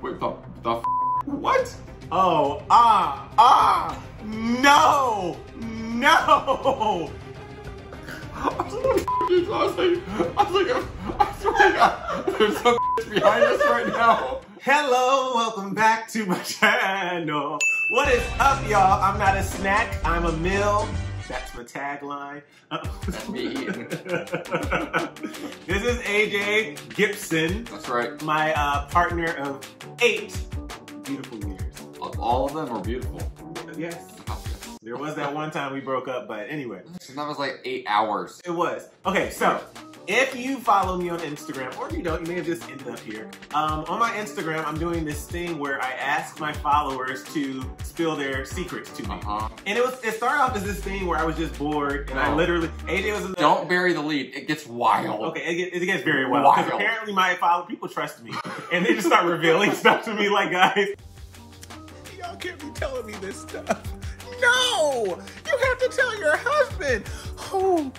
Wait, the what? Oh, no! No! I swear to God, there's some behind us right now. Hello, welcome back to my channel. What is up, y'all? I'm not a snack, I'm Emile. That's my tagline. That's me eating. This is AJ Gibson. That's right. My partner of 8 beautiful years. All of them are beautiful. Yes. There was that one time we broke up, but anyway. And that was like 8 hours. It was. Okay, so if you follow me on Instagram, or you don't, you may have just ended up here. On my Instagram, I'm doing this thing where I ask my followers to spill their secrets to me. And it started off as this thing where I was just bored, and I literally, AJ was in the— Don't bury the lead, it gets wild. Okay, it gets very wild. Because apparently my people trust me, and they just start revealing stuff to me like, guys, y'all can't be telling me this stuff. No! You have to tell your husband! Oh.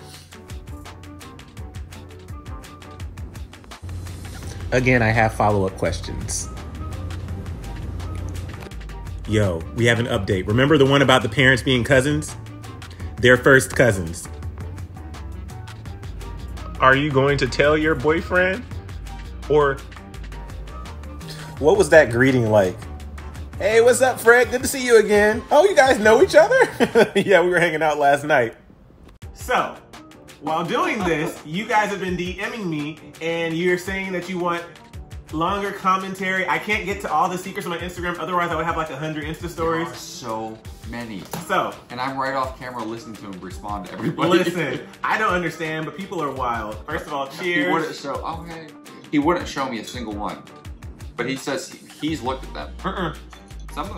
Again, I have follow-up questions. Yo, we have an update. Remember the one about the parents being cousins? They're first cousins. Are you going to tell your boyfriend? Or what was that greeting like? Hey, what's up, Fred? Good to see you again. Oh, you guys know each other? Yeah, we were hanging out last night. So, while doing this, you guys have been DMing me, and you're saying that you want longer commentary. I can't get to all the secrets on my Instagram, otherwise I would have like 100 Insta stories. There are so many. So, and I'm right off camera listening to him respond to everybody. Listen, I don't understand, but people are wild. First of all, cheers. He wouldn't show, okay. He wouldn't show me a single one, but he says he's looked at them. Some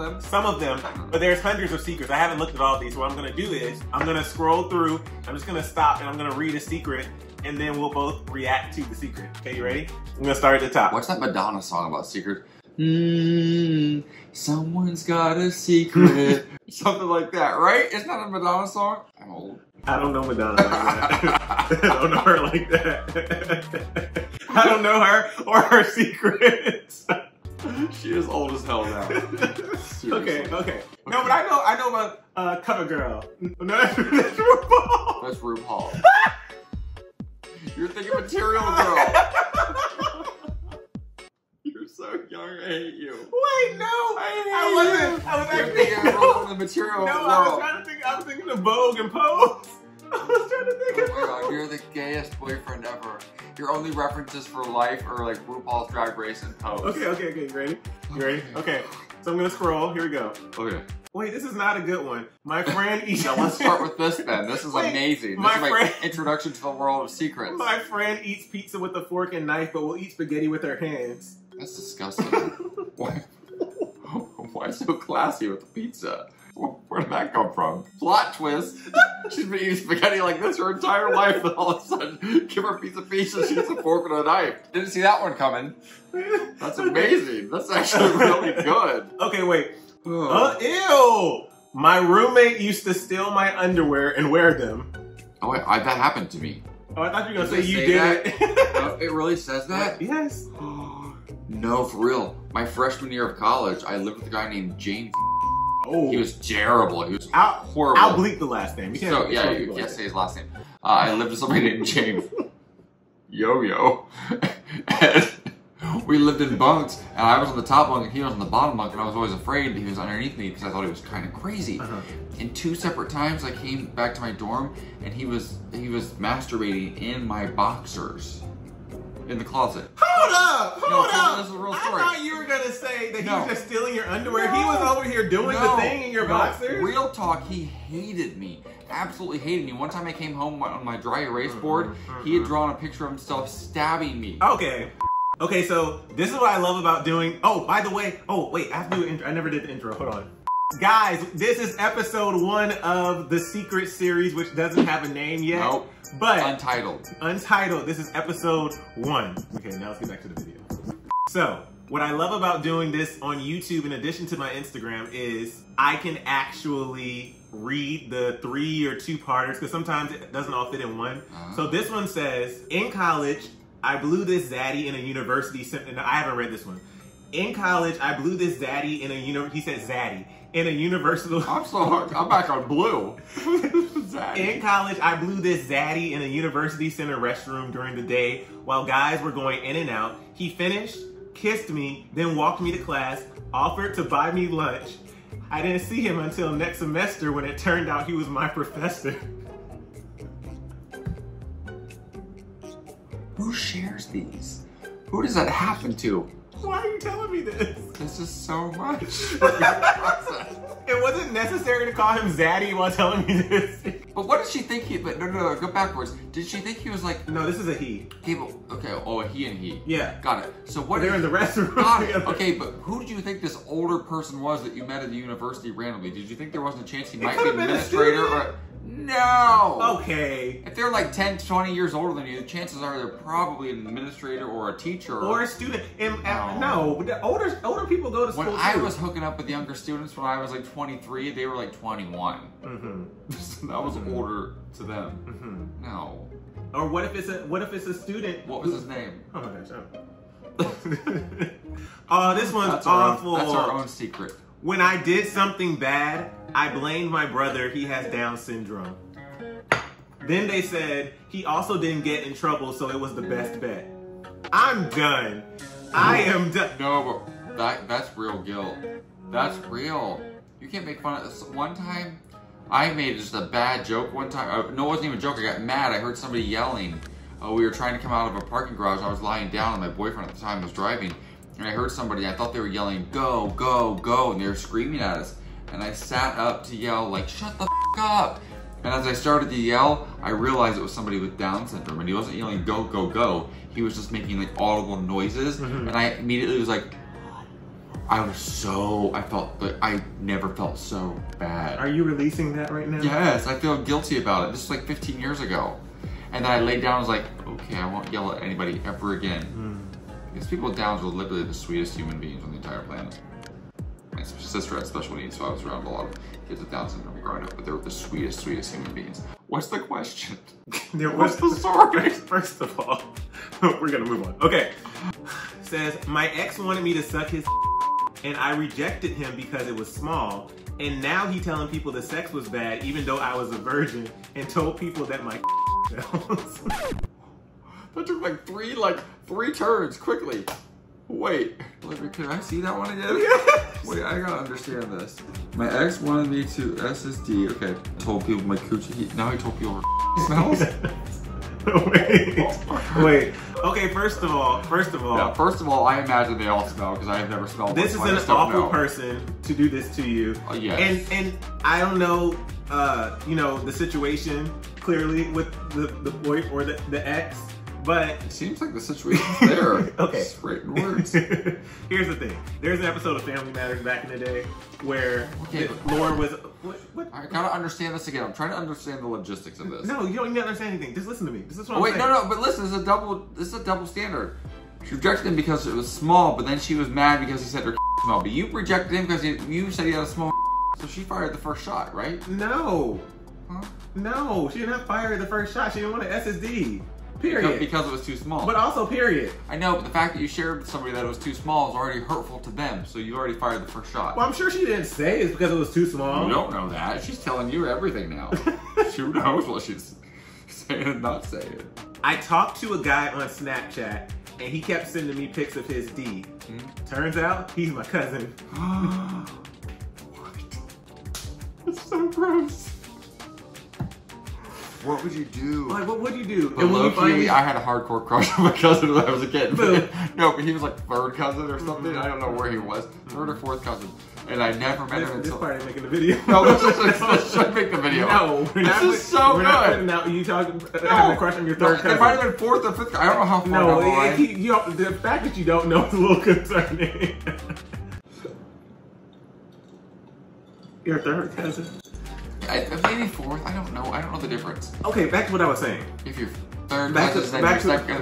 of them, but there's hundreds of secrets. I haven't looked at all of these, so what I'm gonna do is, I'm gonna scroll through, I'm just gonna stop and I'm gonna read a secret, and then we'll both react to the secret. Okay, you ready? I'm gonna start at the top. What's that Madonna song about secret? Someone's got a secret. Something like that, right? It's not a Madonna song? I'm old. I don't know Madonna like that. I don't know her like that. I don't know her or her secrets. She is old as hell now. Okay. No, but I know about Cover Girl. No, that's RuPaul. That's RuPaul. You're thinking Material Girl. You're so young, I hate you. Wait, no, I was actually thinking the Material Girl. No, I was thinking of Vogue and Pose. I was trying to think of— Oh my God, you're the gayest boyfriend ever. Your only references for life are like RuPaul's Drag Race and Pose. Okay, you ready? You ready? Okay, so I'm gonna scroll, here we go. Okay. Wait, this is not a good one. My friend eats— Now let's start with this then. This is amazing. This is my introduction to the world of secrets. My friend eats pizza with a fork and knife, but will eat spaghetti with her hands. That's disgusting. Why so classy with the pizza? Where did that come from? Plot twist. She's been eating spaghetti like this her entire life, and all of a sudden, give her a piece of pizza, she gets a fork and a knife. Didn't see that one coming. That's amazing. That's actually really good. Okay, wait. Ew! My roommate used to steal my underwear and wear them. Oh wait, that happened to me. Oh, I thought you were gonna say you did it. It really says that? Yes. No, for real. My freshman year of college, I lived with a guy named James. Oh. He was terrible. He was horrible. I'll bleep the last name. You can't say his last name. I lived with somebody named James. Yo-yo. And we lived in bunks, and I was on the top bunk and he was on the bottom bunk, and I was always afraid he was underneath me because I thought he was kind of crazy. And 2 separate times I came back to my dorm and he was masturbating in my boxers. In the closet. Hold up! This is a real story. I thought you were gonna say that he was just stealing your underwear. He was over here doing the thing in your boxers. Real talk, he hated me. Absolutely hated me. One time I came home on my dry erase board, he had drawn a picture of himself stabbing me. Okay, so this is what I love about doing— oh, by the way, I have to do an intro. I never did the intro, hold on. Guys, this is episode 1 of the Secret series, which doesn't have a name yet. Nope. But Untitled. This is episode 1. Okay, now let's get back to the video. So, what I love about doing this on YouTube, in addition to my Instagram, is I can actually read the 3 or 2-parters, because sometimes it doesn't all fit in one. So this one says, in college, I blew this zaddy in a university, and I haven't read this one. In college, I blew this zaddy in a he said zaddy in a universal. I'm back on blue. In college, I blew this zaddy in a university center restroom during the day while guys were going in and out. He finished, kissed me, then walked me to class, offered to buy me lunch. I didn't see him until next semester when it turned out he was my professor. Who shares these? Who does that happen to? Why are you telling me this? This is so much. It wasn't necessary to call him Zaddy while telling me this. But what did she think he, but no, go backwards. Did she think he was like... No, this is a he. Okay, oh, a he and he. Yeah. Got it. So what... They're in the restroom. Got it. Okay, but who did you think this older person was that you met at the university randomly? Did you think there wasn't a chance he might be an administrator or... No! Okay. If they're like 10, 20 years older than you, the chances are they're probably an administrator or a teacher. Or a student. No, the older people go to school When I was hooking up with younger students when I was like 23, they were like 21. So that was older to them. No. Or what if it's a student? What was his name? Oh my gosh. Oh, this one's awful. That's our own secret. When I did something bad, I blamed my brother. He has Down syndrome. Then they said he also didn't get in trouble, so it was the best bet. I'm done. I am done. No, but that's real guilt. That's real. You can't make fun of this. One time, I made just a bad joke one time. No, it wasn't even a joke. I got mad. I heard somebody yelling. We were trying to come out of a parking garage. I was lying down, and my boyfriend at the time was driving. And I heard somebody, I thought they were yelling, go, go, go, and they were screaming at us. And I sat up to yell, like, shut the f up. And as I started to yell, I realized it was somebody with Down syndrome, and he wasn't yelling, go, go, go. He was just making like audible noises. And I immediately was like, I felt like I never felt so bad. Are you releasing that right now? Yes, I feel guilty about it. This was like 15 years ago. And then I laid down, I was like, okay, I won't yell at anybody ever again. Because people with Downs are literally the sweetest human beings on the entire planet. My sister had special needs, so I was around a lot of kids with Down syndrome growing up, but they were the sweetest human beings. What's the question? What's the story? First of all, we're gonna move on. Okay. It says, my ex wanted me to suck his and I rejected him because it was small, and now he telling people the sex was bad even though I was a virgin, and told people that my smells. That took like three turns quickly. Wait, can I see that one again? Yes. Wait, I gotta understand this. My ex wanted me to SSD. Okay, told people my coochie. Now he told people her smells. Wait. Okay, first of all. Yeah, first of all, I imagine they all smell because I have never smelled. This is an awful person to do this to you. Yes. And I don't know, you know, the situation clearly with the boy or the ex. But it seems like the situation's there. Okay. Straight in words. Here's the thing. There's an episode of Family Matters back in the day where Laura was... What? I gotta understand this again. I'm trying to understand the logistics of this. No, you don't need to understand anything. Just listen to me. This is what I'm saying. No, but listen, this is a double standard. She rejected him because it was small, but then she was mad because he said her small. But you rejected him because you said he had a small so she fired the first shot, right? No. Huh? No, she did not fire the first shot. She didn't want an SSD. Period. Because it was too small. But also period. I know, but the fact that you shared with somebody that it was too small is already hurtful to them, so you already fired the first shot. Well, I'm sure she didn't say it's because it was too small. You don't know that. She's telling you everything now. She knows what she's saying and not saying. I talked to a guy on Snapchat, and he kept sending me pics of his D. Turns out, he's my cousin. What? That's so gross. What would you do? Like, what would you do? But low-key, I had a hardcore crush on my cousin when I was a kid. No, but he was like third cousin or something. I don't know where he was. Third or fourth cousin. And I never met him until... This part ain't making the video. No, let's make the video. No, this is so good. Not putting out you talking having a crush on your third cousin. It might have been fourth or fifth. I don't know how far down the line. The fact that you don't know is a little concerning. Your third cousin? Maybe fourth. I don't know. I don't know the difference. Okay, back to what I was saying. If you're third cousins, then your second,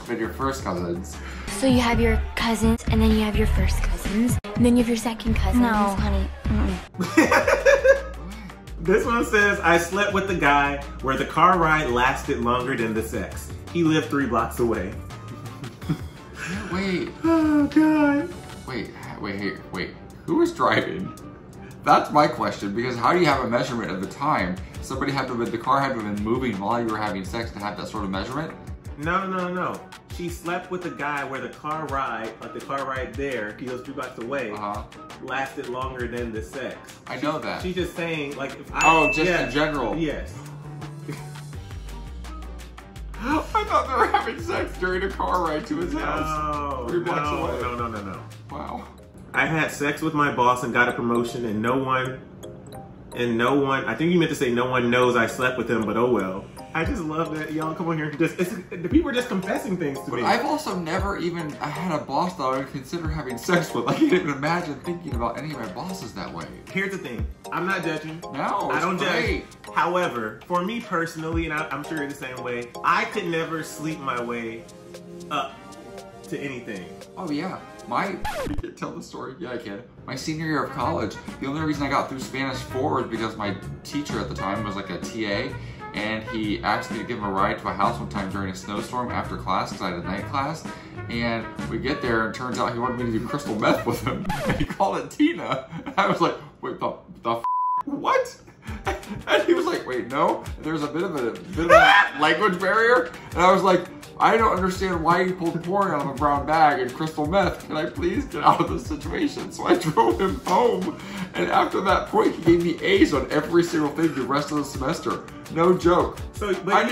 then your first cousins. So you have your cousins, and then you have your first cousins, and then you have your second cousins. No, honey. This one says, I slept with the guy where the car ride lasted longer than the sex. He lived 3 blocks away. Wait. Oh, God. Wait. Who was driving? That's my question, because how do you have a measurement of the time? The car had to have been moving while you were having sex to have that sort of measurement? No. She slept with a guy where the car ride there, he was 2 blocks away, lasted longer than the sex. I know that. She's just saying, like, if I... Oh, just in general. Yes. I thought they were having sex during a car ride to his house. 3 blocks away. No. Wow. I had sex with my boss and got a promotion, and no one, I think you meant to say no one knows I slept with him, but oh well. I just love that y'all come on here and the people are just confessing things to me. I've also never even had a boss that I would consider having sex with. I can't even imagine thinking about any of my bosses that way. Here's the thing. I'm not judging. No, I don't judge. However, for me personally, and I'm sure you're the same way, I could never sleep my way up to anything. Oh yeah. You can tell the story? Yeah, I can. My senior year of college, the only reason I got through Spanish 4 was because my teacher at the time was like a TA, and he asked me to give him a ride to a house one time during a snowstorm after class, because I had a night class, and we get there, and it turns out he wanted me to do crystal meth with him, and he called it Tina, and I was like, wait, the what? And he was like, wait, no? And there was a bit of a language barrier, and I was like, I don't understand why you pulled porn out of a brown bag and crystal meth. Can I please get out of this situation? So I drove him home. And after that point, he gave me A's on every single thing the rest of the semester. No joke. So, but you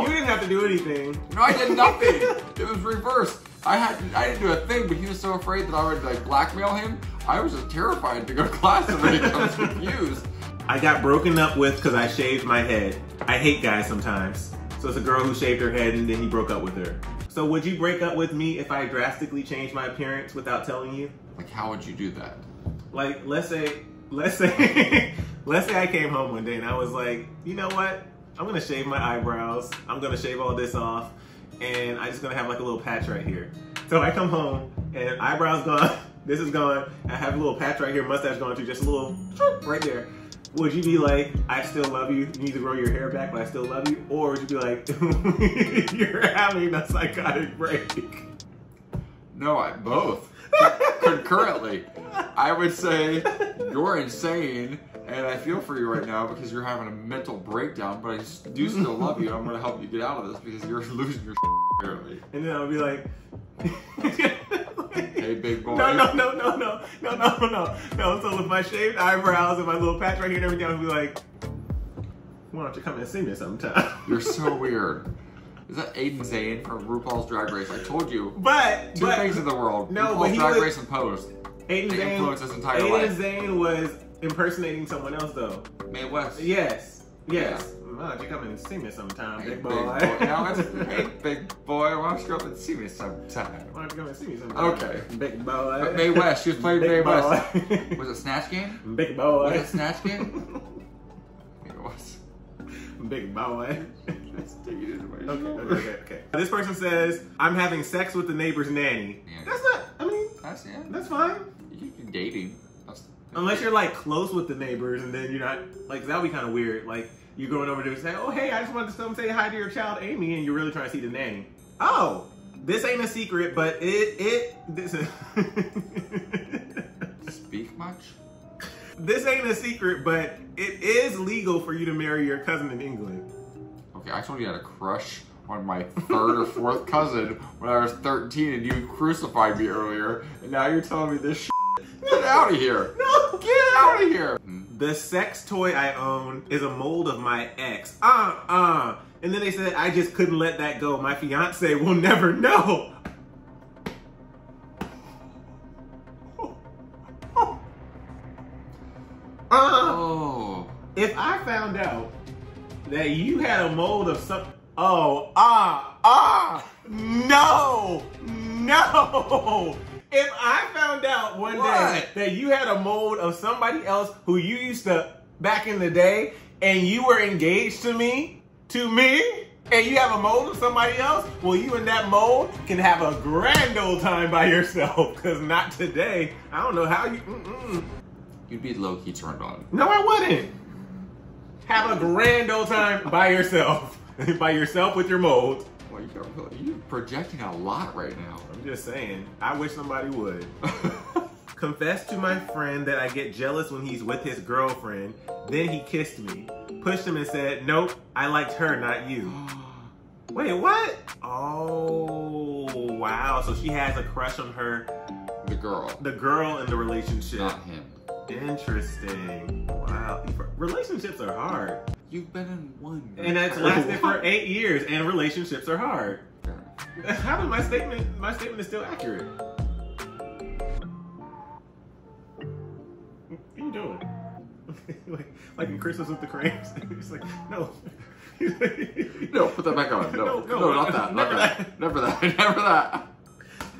didn't have to do anything. No, I did nothing. It was reversed. I didn't do a thing, but he was so afraid that I would like blackmail him. I was just terrified to go to class and then I was confused. I got broken up with because I shaved my head. I hate guys sometimes. So it's a girl who shaved her head and then he broke up with her. So would you break up with me if I drastically changed my appearance without telling you? Like, how would you do that? Like, let's say I came home one day and I was like, you know what? I'm gonna shave my eyebrows. I'm gonna shave all this off, and I'm just gonna have like a little patch right here. So I come home and eyebrows gone, this is gone. I have a little patch right here, mustache gone too, just a little right there. Would you be like, I still love you, you need to grow your hair back, but I still love you? Or would you be like, you're having a psychotic break? No, both. Concurrently. I would say, you're insane, and I feel for you right now because you're having a mental breakdown, but I do still love you, and I'm going to help you get out of this because you're losing your apparently. And then I'll be like, hey, big boy. No. So with my shaved eyebrows and my little patch right here and everything, I'll be like, why don't you come and see me sometime? You're so weird. Is that Aiden Zane from RuPaul's Drag Race? I told you. But two things in the world. No, RuPaul's but Drag Race and Pose. Aiden Zane influenced his entire life. Aiden Zane was impersonating someone else though. Mae West. Yes. Yeah. Why don't you come and see me sometime, Hey, big boy? Now hey, big boy, why don't you come and see me sometime? Why don't you come and see me sometime? Okay. Big boy. But Mae West, she was playing Mae Big West. boy. Was it Snatch Game? Big boy. Was it Snatch Game? I think it was. Big boy. Let's take it into my shoulder. Okay. This person says, I'm having sex with the neighbor's nanny. Yeah. That's not, I mean, that's fine. You can dating. Unless you're like close with the neighbors and then you're not, like, that would be kind of weird. Like, you're going over there and say, oh, hey, I just wanted to come say hi to your child, Amy, and you're really trying to see the nanny. Oh, this ain't a secret, but this Speak much? This ain't a secret, but it is legal for you to marry your cousin in England. Okay, I told you I had a crush on my third or fourth cousin when I was 13 and you crucified me earlier, and now you're telling me this shit. Get out of here. No. Get out of here. The sex toy I own is a mold of my ex. And then they said, I just couldn't let that go. My fiance will never know. If I found out that you had a mold of some, no. If I found out one day that you had a mold of somebody else who you used to back in the day, and you were engaged to me, and you have a mold of somebody else, well, you and that mold can have a grand old time by yourself, because not today. I don't know how you, You'd be low-key turned on. No, I wouldn't. Have a grand old time by yourself. By yourself with your mold. Well, you're projecting a lot right now. I'm just saying. I wish somebody would. Confessed to my friend that I get jealous when he's with his girlfriend. Then he kissed me. Pushed him and said, nope, I liked her, not you. Wait, what? Oh, wow. So she has a crush on her. The girl. The girl in the relationship. Not him. Interesting. Wow. Relationships are hard. You've been in one. And it's lasted for 8 years, and relationships are hard. How did my statement is still accurate? What are you doing? like in Christmas with the Cranes. It's like, no. No, put that back on. No, not that. Never that.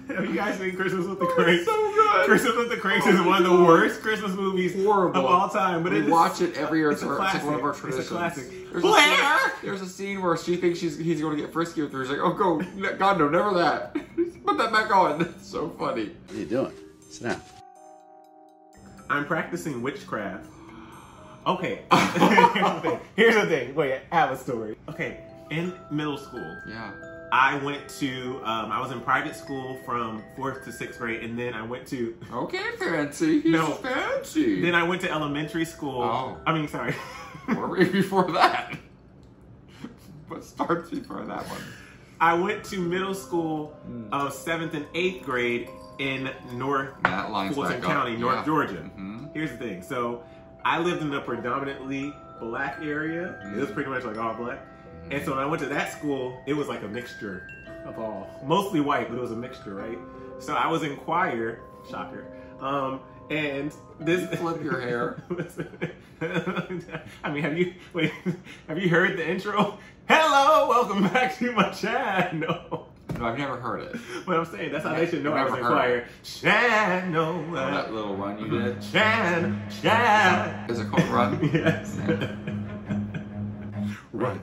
Have you guys seen Christmas with the Cranes? So good. Christmas with the Cranes is one of the worst Christmas movies of all time. But we watch it every year. It's like one of our traditions. It's a classic. There's a scene where she thinks he's going to get frisky with her. She's like, oh, go. God, no, never that. Put that back on. It's so funny. What are you doing? Sit down. I'm practicing witchcraft. Okay. Here's the thing. Wait, I have a story. Okay, in middle school. Yeah. I went to, I was in private school from 4th to 6th grade, and then I went to... Okay, fancy. He's fancy. Then I went to elementary school. Oh. I mean, sorry. Where were you before that? What starts before that one? I went to middle school of 7th and 8th grade in North Fulton County, North Georgia. Mm-hmm. Here's the thing. So, I lived in a predominantly black area. Mm-hmm. It was pretty much like all black. And so when I went to that school, it was like a mixture of all. Mostly white, but it was a mixture, right? So I was in choir, shocker. And this... Flip your hair. I mean, have you heard the intro? Hello, welcome back to my channel. No, I've never heard it. But I'm saying, that's how they should know I was in Never choir. Channel. That little run you did. Chan. Is it called Run? Yes. Run.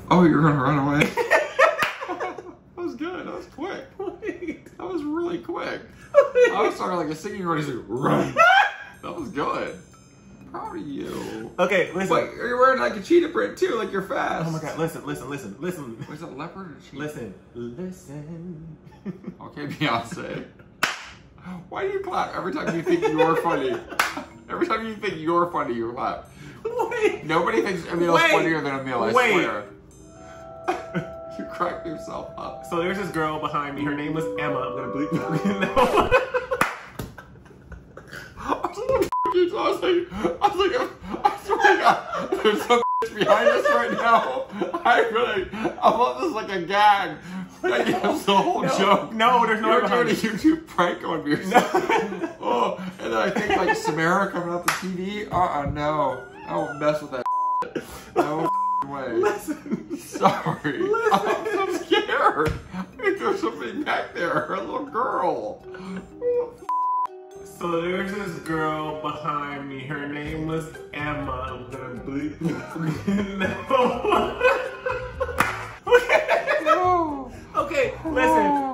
Oh, you're gonna run away? That was good. That was quick. That was really quick. I was starting like a singing ready to run. That was good. Proud of you. Okay, listen. Wait, you're wearing like a cheetah print too, like you're fast. Oh my god, listen. Was it leopard or cheetah? Listen. Okay, Beyonce. Why do you clap every time you think you're funny? Every time you think you're funny, you clap. Wait. Nobody thinks Emile's funnier than Emile, I swear. You cracked yourself up. So there's this girl behind me. Her name was Emma. I'm gonna bleep her. I was like, I swear to God, there's some behind us right now. I'm on this like a gag. Like, it's the whole joke. No, there's no You're doing a YouTube prank on yourself. Oh, and then I think like Samara coming off the TV. No. I won't mess with that. No way. Listen. Sorry. Listen. I'm so scared. I think there's something back there. A little girl. So there's this girl behind me. Her name was Emma. I'm gonna bleep No.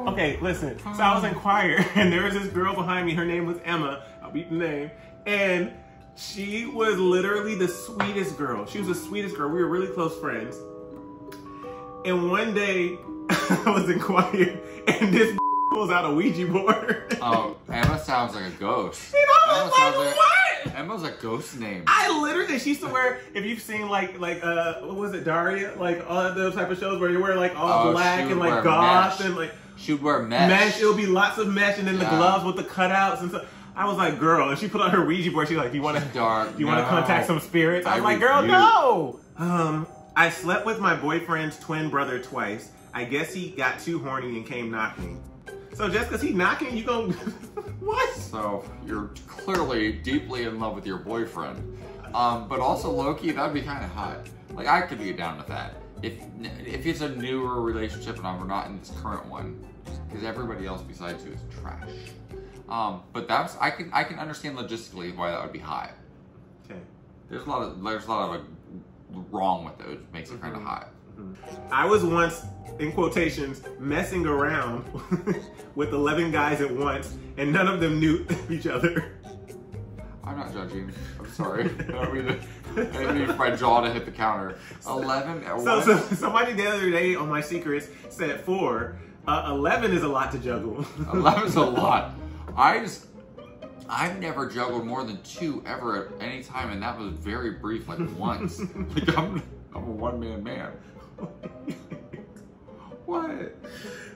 Okay, listen. So I was in choir, and there was this girl behind me. Her name was Emma. I'll beat the name. And she was literally the sweetest girl. She was the sweetest girl. We were really close friends. And one day, I was in choir, and this pulls out a Ouija board. Oh, Emma sounds like a ghost. And I was like, what? Emma's a ghost name. I literally, she used to wear, if you've seen what was it, Daria? Like all those type of shows where you wear like all black and like goth and like. She would wear mesh. Mesh, it would be lots of mesh and then the gloves with the cutouts and stuff. I was like, girl, and she put on her Ouija board. She's like, do you want to contact some spirits? I was like, girl, no. I slept with my boyfriend's twin brother twice. I guess he got too horny and came knocking. So just because he's knocking, you gon' what? So you're clearly deeply in love with your boyfriend. But also, low-key, that'd be kind of hot. Like, I could get down with that. If it's a newer relationship and we're not in this current one, because everybody else besides you is trash. But that's I can understand logistically why that would be hot. Okay. There's a lot of wrong with it, which makes it kind of hot. I was once, in quotations, messing around with 11 guys at once, and none of them knew each other. I'm not judging. I'm sorry. I didn't mean for my jaw to hit the counter. 11? So somebody the other day on my secrets said 4. 11 is a lot to juggle. 11's a lot. I've never juggled more than 2 ever at any time, and that was very brief, like once. Like I'm a one-man man. What?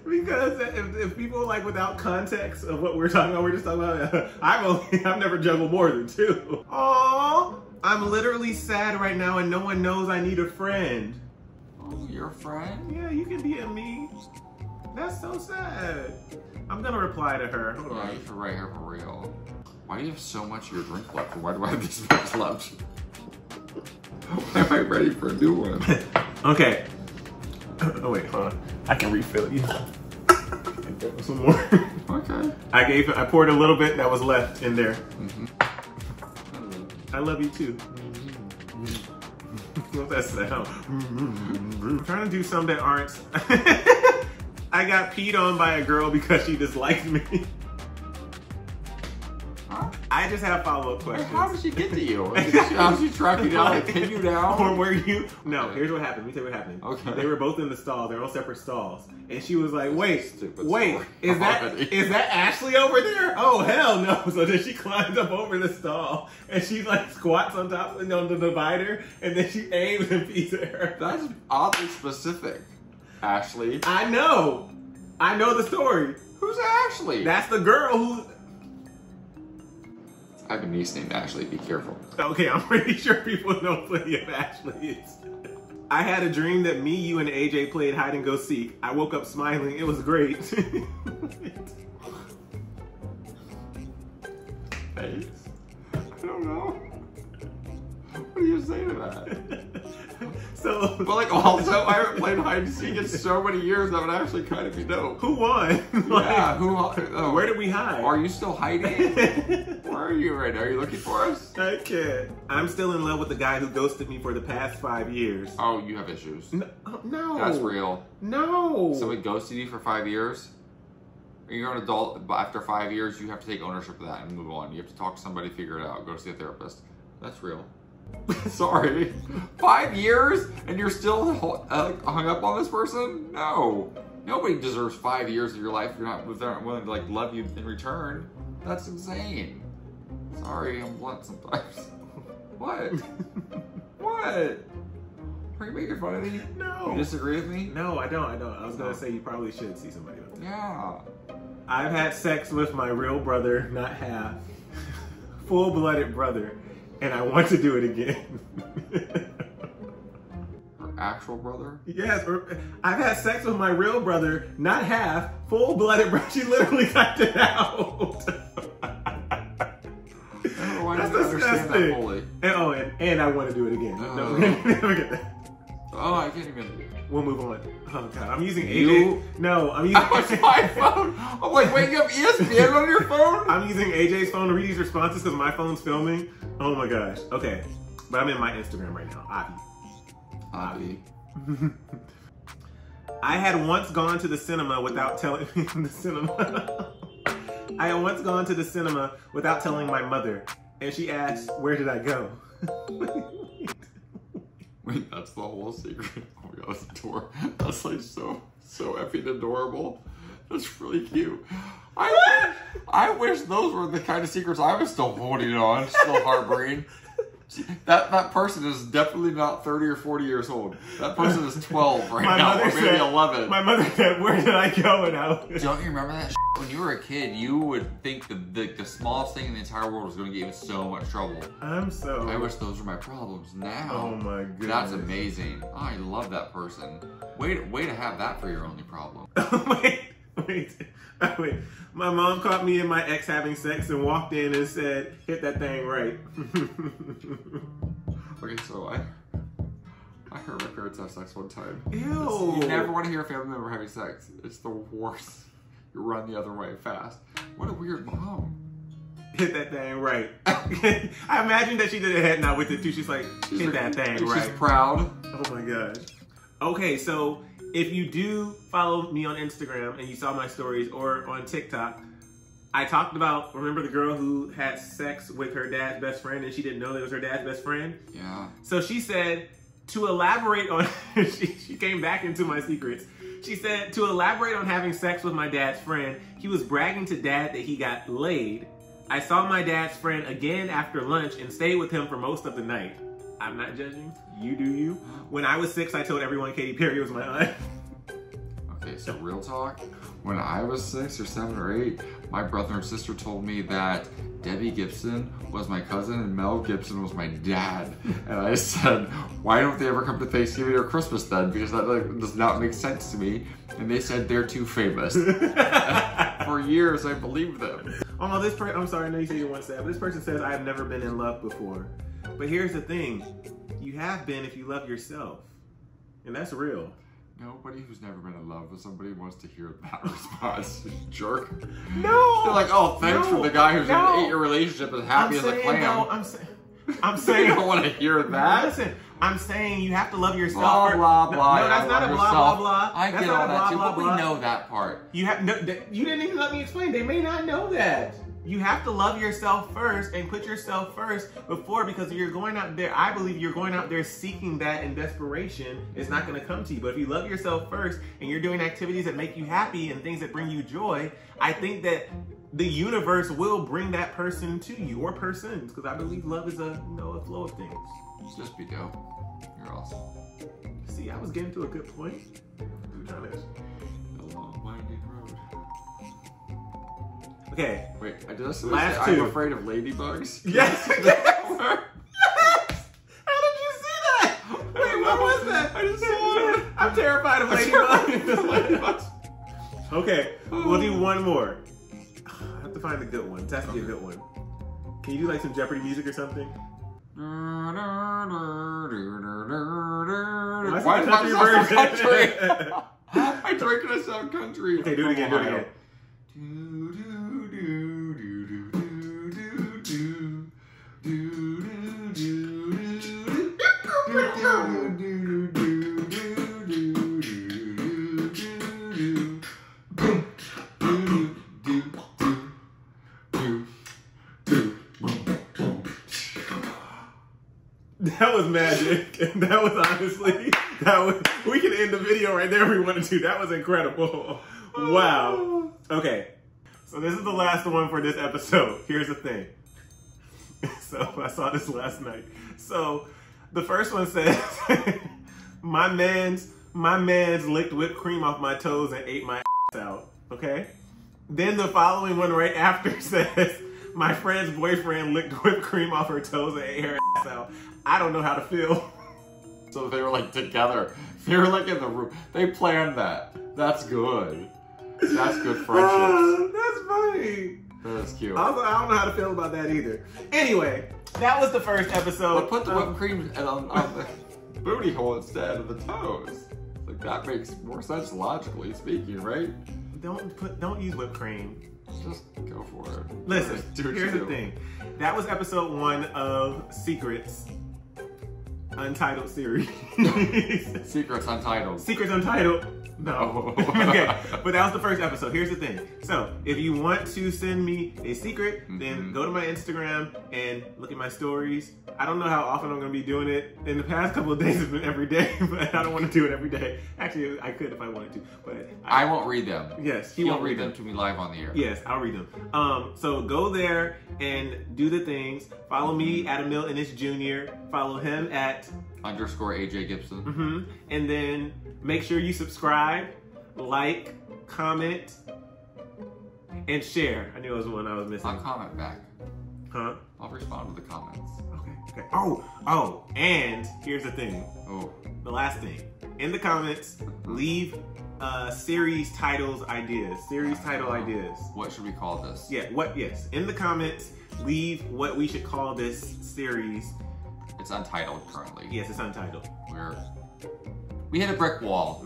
Because if people like without context of what we're talking about, we're just talking about I've never juggled more than 2. Aww, I'm literally sad right now and no one knows I need a friend. Oh, you're a friend? Yeah, you can DM me. That's so sad. I'm gonna reply to her. Hold on. You should write her for real. Why do you have so much of your drink left? Why do I have this much left? Why am I ready for a new one? Okay. Oh wait, hold on. I can refill you. Some more. Okay. I poured a little bit that was left in there. I love you too. What's that sound? I'm trying to do some that aren't. I got peed on by a girl because she disliked me. Huh? I just have follow-up questions. How did she get to you? How did she track you down and pin you down? Or were you? No, here's what happened. Let me tell you what happened. Okay. They were both in the stall. They're on separate stalls. And she was like, wait, story is that Ashley over there? Oh, hell no. So then she climbs up over the stall and she like squats on top of the divider and then she aims and pees at her. That's oddly specific, Ashley. I know the story. Who's Ashley? That's the girl who... I have a niece named Ashley. Be careful. Okay, I'm pretty sure people know plenty of Ashleys. I had a dream that me, you, and AJ played hide and go seek. I woke up smiling. It was great. Thanks. I don't know. What do you say to that? So, but like also, I haven't played hide and seek in so many years that would actually kind of be dope. Who won? Yeah, who? Where did we hide? Are you still hiding? Where are you right now? Are you looking for us? I can't. I'm still in love with the guy who ghosted me for the past 5 years. Oh, you have issues. No. That's real. No. Somebody ghosted you for 5 years? You're an adult, but after 5 years, you have to take ownership of that and move on. You have to talk to somebody, figure it out, go see a therapist. That's real. Sorry. 5 years and you're still hung up on this person? No. Nobody deserves 5 years of your life if they're not willing to like love you in return. That's insane. Sorry, I'm blunt sometimes. What? What? Are you making fun of me? No. You disagree with me? No, I don't. I was gonna say you probably should see somebody else. Yeah. I've had sex with my real brother, not half. Full-blooded brother. And I want to do it again. Her actual brother? Yes, I've had sex with my real brother, not half, full-blooded brother. She literally typed it out. I don't understand that fully. And I want to do it again. No, look at that. Oh, I can't even. We'll move on. Oh God, I'm using AJ. No, I'm using my phone. I'm like, wait, you have ESPN on your phone? I'm using AJ's phone to read these responses because my phone's filming. Oh my gosh. Okay, but I'm in my Instagram right now. Avi. I had once gone to the cinema without telling I had once gone to the cinema without telling my mother, and she asked, "Where did I go?" Wait, that's the whole secret. Oh my god, that's adorable. That's like so effing adorable. That's really cute. I wish those were the kind of secrets I was still holding on, still harboring. That person is definitely not 30 or 40 years old. That person is 12 right now, or maybe 11. My mother said, "Where did I go?" And don't you remember that? When you were a kid, you would think the smallest thing in the entire world was going to get you in so much trouble. I wish those were my problems now. Oh my goodness. That's amazing. Oh, I love that person. Way to have that for your only problem. Wait. My mom caught me and my ex having sex and walked in and said, "Hit that thing right." Okay, so I heard my parents have sex one time. Ew. You never want to hear a family member having sex. It's the worst. You run the other way fast. What a weird mom. Hit that thing right. I imagine that she did a head nod with it too. She's like, hit that thing right. She's proud. Oh my gosh. Okay, so if you do follow me on Instagram and you saw my stories or on TikTok, I talked about, remember the girl who had sex with her dad's best friend and she didn't know that it was her dad's best friend? Yeah. So she said, to elaborate on, she came back into my secrets. She said, to elaborate on having sex with my dad's friend, he was bragging to dad that he got laid. I saw my dad's friend again after lunch and stayed with him for most of the night. I'm not judging. You do you. When I was 6, I told everyone Katy Perry was my aunt. Okay, so real talk. When I was 6 or 7 or 8, my brother and sister told me that Debbie Gibson was my cousin and Mel Gibson was my dad. And I said, why don't they ever come to Thanksgiving or Christmas then? Because that does not make sense to me. And they said they're too famous. For years, I believed them. Oh, this person, I'm sorry, I know you said you want to say that, but this person says, I have never been in love before. But here's the thing. You have been if you love yourself. And that's real. Nobody who's never been in love with somebody wants to hear that response. Jerk. No. They're like, oh, thanks for the guy who's in an 8-year relationship as happy as a clam. No, I'm saying. You don't want to hear that. Listen, I'm saying you have to love yourself. Blah, blah, blah. No, that's not a blah, blah, blah. I get all that too, but we know that part. You didn't even let me explain. They may not know that. You have to love yourself first and put yourself first before, because you're going out there, I believe you're going out there seeking that in desperation. It's not going to come to you. But if you love yourself first and you're doing activities that make you happy and things that bring you joy, I think that the universe will bring that person to you, or persons, because I believe love is a flow of things. Just be dope. You're awesome. See, I was getting to a good point. A long winding road. Okay. Wait, I just last I'm two. afraid of ladybugs. Yes. Yes. How did you see that? Wait, what was that? I just saw it. I'm terrified of ladybugs. Okay, we'll do one more. I have to find a good one. It has to be a good one. Can you do like some Jeopardy music or something? Why does that sound country? I drink it sound country. Okay, do it again. Do it again. That was magic. That was honestly, we can end the video right there if we wanted to. That was incredible. Wow. Okay. So this is the last one for this episode. Here's the thing. So I saw this last night. So the first one says, my man's licked whipped cream off my toes and ate my ass out. Okay. Then the following one right after says, my friend's boyfriend licked whipped cream off her toes and ate her ass out. I don't know how to feel. So they were like together. They were like in the room. They planned that. That's good. That's good friendships. That's funny. That is cute. I don't know how to feel about that either. Anyway, that was the first episode. But put the whipped cream on the booty hole instead of the toes. Like that makes more sense logically speaking, right? Don't use whipped cream. Just go for it. Listen, Just here's the thing. That was episode 1 of Secrets Untitled series. Secrets Untitled. Secrets Untitled. No. Okay, but that was the first episode. Here's the thing. So, if you want to send me a secret, then go to my Instagram and look at my stories. I don't know how often I'm going to be doing it. In the past couple of days, it's been every day, but I don't want to do it every day. Actually, I could if I wanted to, but I won't read them. Yes, he won't read them to me live on the air. Yes, I'll read them. So go there and do the things. Follow me at Emile Ennis Jr. Follow him at _AJ Gibson. And then make sure you subscribe, like, comment, and share. I knew it was one I was missing. I'll comment back. Huh? I'll respond to the comments. Okay. Oh, and here's the thing. Oh. The last thing. In the comments, leave series titles ideas. Series title ideas. What should we call this? Yeah, yes. In the comments, leave what we should call this series. It's untitled currently. Yes, it's untitled. We hit a brick wall.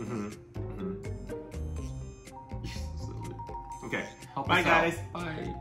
Okay. Help Bye, us guys. out. Bye.